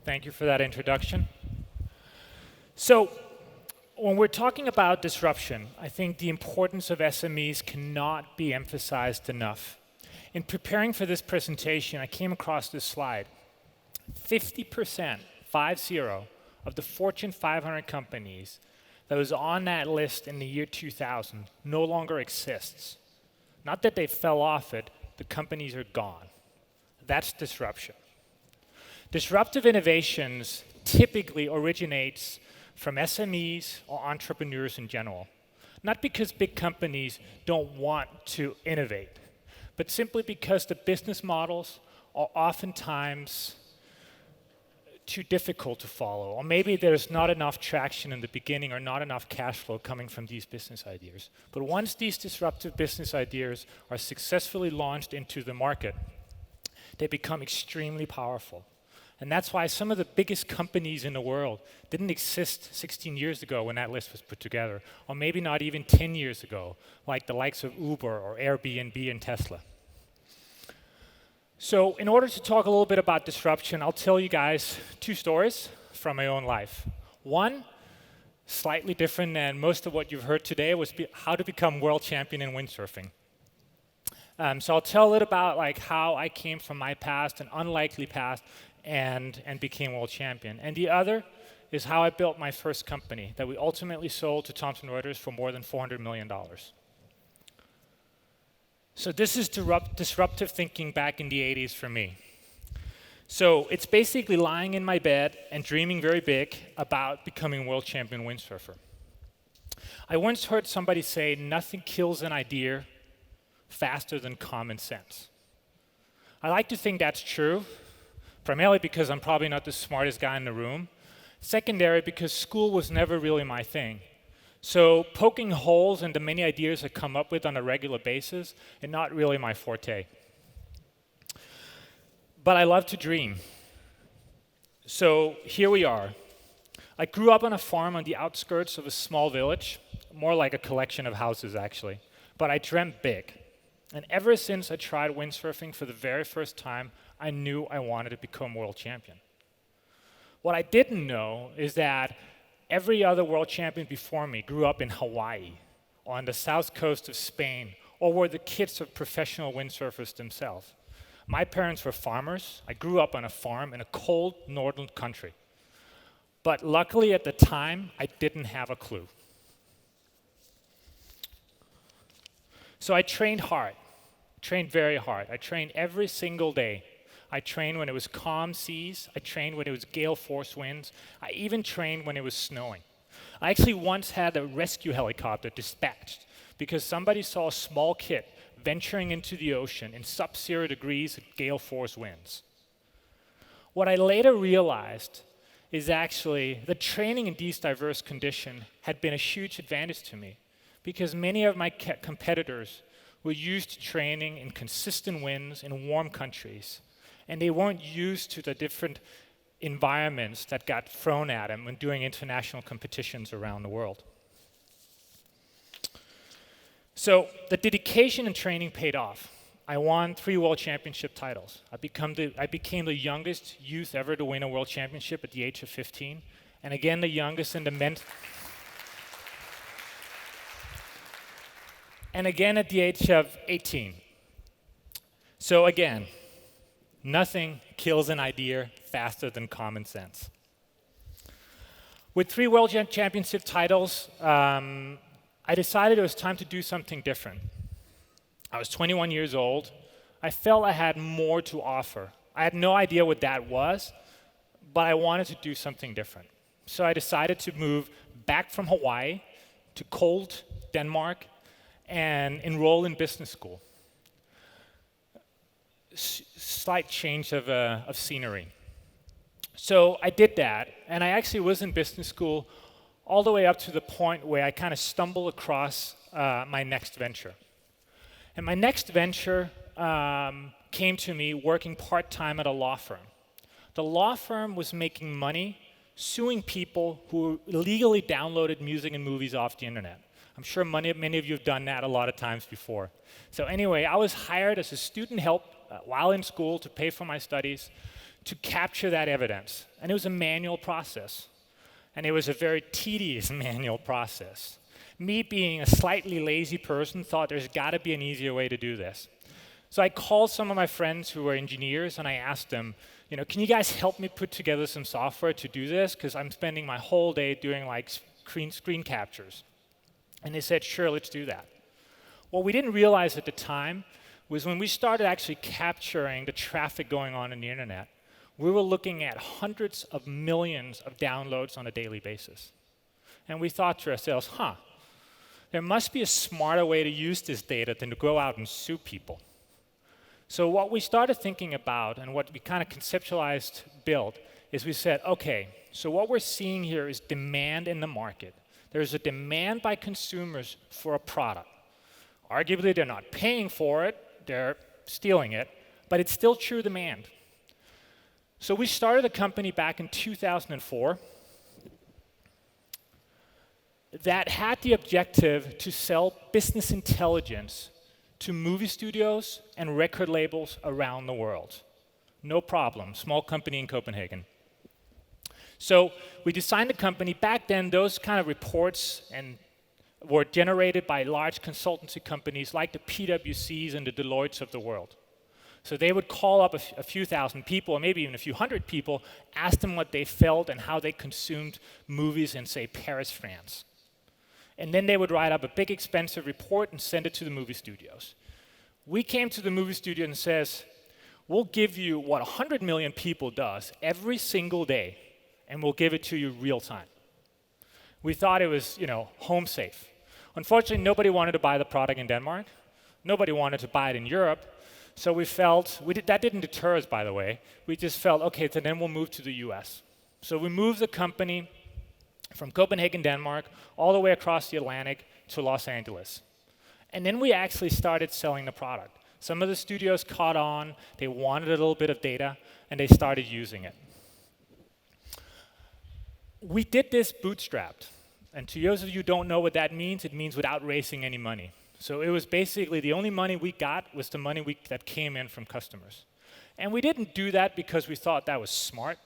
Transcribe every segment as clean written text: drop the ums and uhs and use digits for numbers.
Thank you for that introduction. So, when we're talking about disruption, I think the importance of SMEs cannot be emphasized enough. In preparing for this presentation, I came across this slide. 50%, 50, of the Fortune 500 companies that was on that list in the year 2000 no longer exists. Not that they fell off it, the companies are gone. That's disruption. Disruptive innovations typically originates from SMEs or entrepreneurs in general. Not because big companies don't want to innovate, but simply because the business models are oftentimes too difficult to follow, or maybe there's not enough traction in the beginning or not enough cash flow coming from these business ideas. But once these disruptive business ideas are successfully launched into the market, they become extremely powerful. And that's why some of the biggest companies in the world didn't exist 16 years ago when that list was put together, or maybe not even 10 years ago, like the likes of Uber or Airbnb and Tesla. So in order to talk a little bit about disruption, I'll tell you guys two stories from my own life. One, slightly different than most of what you've heard today, was how to become world champion in windsurfing. So I'll tell a little about how I came from my past, an unlikely past, and became world champion. And the other is how I built my first company that we ultimately sold to Thomson Reuters for more than $400 million. So this is disruptive thinking back in the 80s for me. So it's basically lying in my bed and dreaming very big about becoming world champion windsurfer. I once heard somebody say, nothing kills an idea faster than common sense. I like to think that's true, primarily because I'm probably not the smartest guy in the room. Secondary, because school was never really my thing. So poking holes in the many ideas I come up with on a regular basis is not really my forte. But I love to dream. So here we are. I grew up on a farm on the outskirts of a small village, more like a collection of houses actually. But I dreamt big. And ever since I tried windsurfing for the very first time, I knew I wanted to become world champion. What I didn't know is that every other world champion before me grew up in Hawaii, or on the south coast of Spain, or were the kids of professional windsurfers themselves. My parents were farmers. I grew up on a farm in a cold northern country. But luckily at the time, I didn't have a clue. So I trained hard, trained very hard. I trained every single day. I trained when it was calm seas. I trained when it was gale force winds. I even trained when it was snowing. I actually once had a rescue helicopter dispatched because somebody saw a small kid venturing into the ocean in sub-zero degrees at gale force winds. What I later realized is actually the training in these diverse conditions had been a huge advantage to me because many of my competitors were used to training in consistent winds in warm countries. And they weren't used to the different environments that got thrown at them when doing international competitions around the world. So the dedication and training paid off. I won 3 world championship titles. I became the youngest youth ever to win a world championship at the age of 15. And again, the youngest in the men's. And again at the age of 18. So again, nothing kills an idea faster than common sense. With 3 world championship titles, I decided it was time to do something different. I was 21 years old. I felt I had more to offer. I had no idea what that was, but I wanted to do something different. So I decided to move back from Hawaii to cold Denmark and enroll in business school. Slight change of scenery. So I did that, and I actually was in business school all the way up to the point where I kind of stumbled across my next venture. And my next venture came to me working part-time at a law firm. The law firm was making money suing people who illegally downloaded music and movies off the internet. I'm sure many of you have done that a lot of times before. So anyway, I was hired as a student help while in school to pay for my studies to capture that evidence. And it was a manual process. And it was a very tedious manual process. Me being a slightly lazy person thought there's got to be an easier way to do this. So I called some of my friends who were engineers and I asked them, can you guys help me put together some software to do this? Because I'm spending my whole day doing like screen captures. And they said, sure, let's do that. What we didn't realize at the time was when we started actually capturing the traffic going on in the internet, we were looking at hundreds of millions of downloads on a daily basis. And we thought to ourselves, there must be a smarter way to use this data than to go out and sue people. So what we started thinking about and what we kind of conceptualized, built, is we said, okay, so what we're seeing here is demand in the market. There's a demand by consumers for a product. Arguably, they're not paying for it, they're stealing it, but it's still true demand. So we started a company back in 2004 that had the objective to sell business intelligence to movie studios and record labels around the world. No problem, small company in Copenhagen. So we designed the company. Back then, those kind of reports were generated by large consultancy companies like the PwCs and the Deloittes of the world. So they would call up a few thousand people, or maybe even a few hundred people, ask them what they felt and how they consumed movies in, say, Paris, France. And then they would write up a big, expensive report and send it to the movie studios. We came to the movie studio and says, we'll give you what 100 million people does every single day, and we'll give it to you real time. We thought it was, home safe. Unfortunately, nobody wanted to buy the product in Denmark. Nobody wanted to buy it in Europe. So we felt, that didn't deter us, by the way. We just felt, okay, so then we'll move to the US. So we moved the company from Copenhagen, Denmark, all the way across the Atlantic to Los Angeles. And then we actually started selling the product. Some of the studios caught on, they wanted a little bit of data, and they started using it. We did this bootstrapped. And to those of you who don't know what that means, it means without raising any money. So it was basically the only money we got was the money that came in from customers. And we didn't do that because we thought that was smart.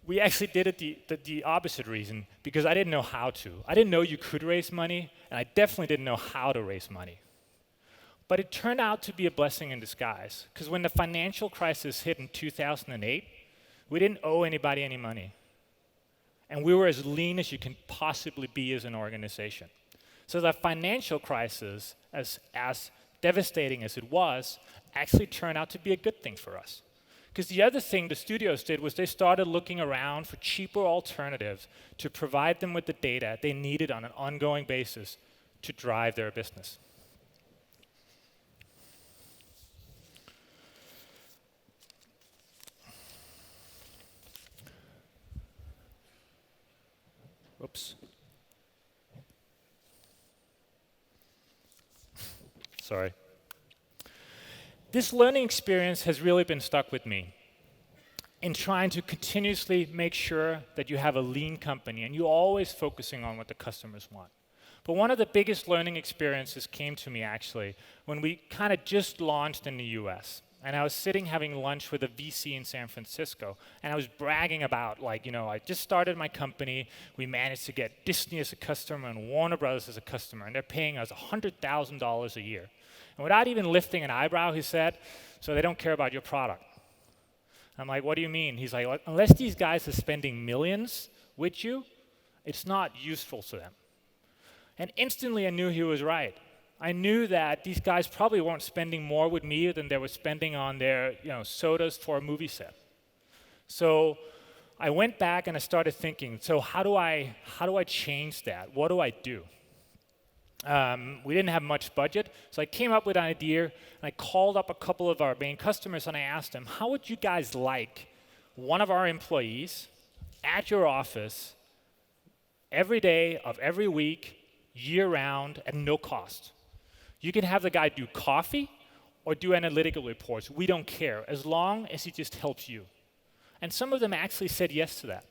We actually did it the opposite reason, because I didn't know how to. I didn't know you could raise money, and I definitely didn't know how to raise money. But it turned out to be a blessing in disguise, because when the financial crisis hit in 2008, we didn't owe anybody any money. And we were as lean as you can possibly be as an organization. So the financial crisis, as devastating as it was, actually turned out to be a good thing for us. Because the other thing the studios did was they started looking around for cheaper alternatives to provide them with the data they needed on an ongoing basis to drive their business. Oops. Sorry. This learning experience has really been stuck with me in trying to continuously make sure that you have a lean company and you're always focusing on what the customers want. But one of the biggest learning experiences came to me actually when we kind of just launched in the US. And I was sitting having lunch with a VC in San Francisco, and I was bragging about, I just started my company. We managed to get Disney as a customer and Warner Brothers as a customer, and they're paying us $100,000 a year. And without even lifting an eyebrow, he said, so they don't care about your product. I'm like, what do you mean? He's like, unless these guys are spending millions with you, it's not useful to them. And instantly I knew he was right. I knew that these guys probably weren't spending more with me than they were spending on their sodas for a movie set. So I went back and I started thinking, so how do I change that? What do I do? We didn't have much budget, so I came up with an idea, and I called up a couple of our main customers, and I asked them, how would you guys like one of our employees at your office every day of every week, year-round, at no cost? You can have the guy do coffee or do analytical reports. We don't care, as long as he just helps you. And some of them actually said yes to that.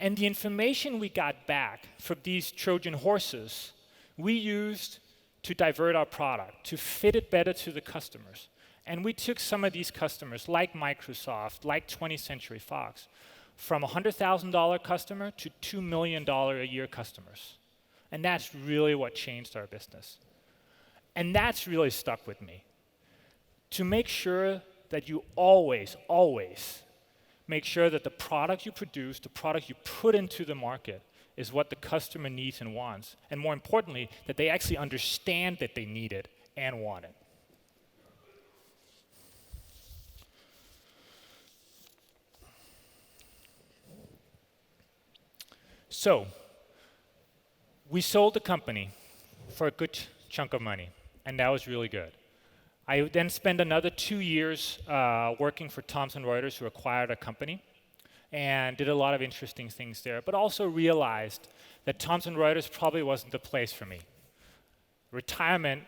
And the information we got back from these Trojan horses, we used to divert our product, to fit it better to the customers. And we took some of these customers, like Microsoft, like 20th Century Fox, from a $100,000 customer to $2 million a year customers. And that's really what changed our business. And that's really stuck with me. To make sure that you always, always make sure that the product you produce, the product you put into the market, is what the customer needs and wants. And more importantly, that they actually understand that they need it and want it. So, we sold the company for a good chunk of money, and that was really good. I then spent another 2 years working for Thomson Reuters, who acquired a company, and did a lot of interesting things there, but also realized that Thomson Reuters probably wasn't the place for me. Retirement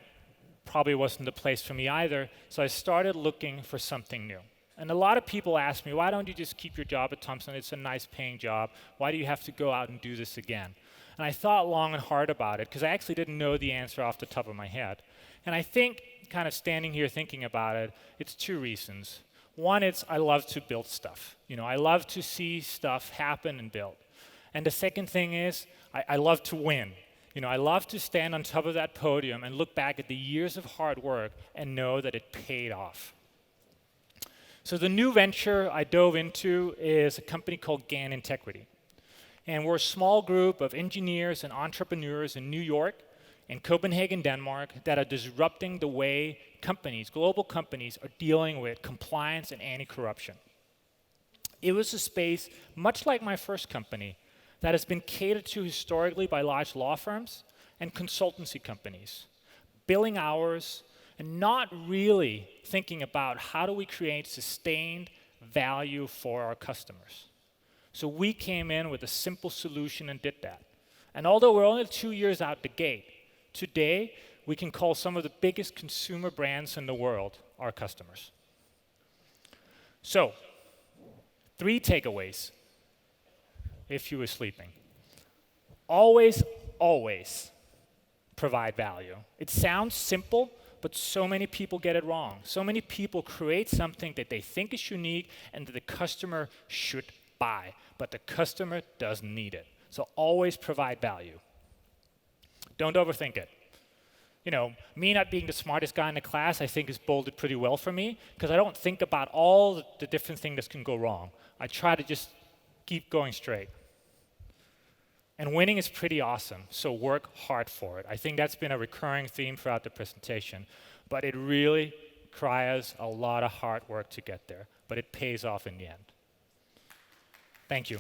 probably wasn't the place for me either, so I started looking for something new. And a lot of people ask me, why don't you just keep your job at Thomson? It's a nice paying job. Why do you have to go out and do this again? And I thought long and hard about it, because I actually didn't know the answer off the top of my head. And I think, kind of standing here thinking about it, it's 2 reasons. One is I love to build stuff. I love to see stuff happen and build. And the second thing is I love to win. I love to stand on top of that podium and look back at the years of hard work and know that it paid off. So the new venture I dove into is a company called GAN Integrity. And we're a small group of engineers and entrepreneurs in New York and Copenhagen, Denmark, that are disrupting the way companies, global companies, are dealing with compliance and anti-corruption. It was a space, much like my first company, that has been catered to historically by large law firms and consultancy companies, billing hours, and not really thinking about how do we create sustained value for our customers. So we came in with a simple solution and did that. And although we're only 2 years out the gate, today we can call some of the biggest consumer brands in the world our customers. So, 3 takeaways, if you were sleeping. Always, always provide value. It sounds simple, but so many people get it wrong. So many people create something that they think is unique and that the customer should buy, but the customer doesn't need it. So always provide value. Don't overthink it. Me not being the smartest guy in the class, I think, is bolded pretty well for me, because I don't think about all the different things that can go wrong. I try to just keep going straight. And winning is pretty awesome, so work hard for it. I think that's been a recurring theme throughout the presentation, but it really requires a lot of hard work to get there, but it pays off in the end. Thank you.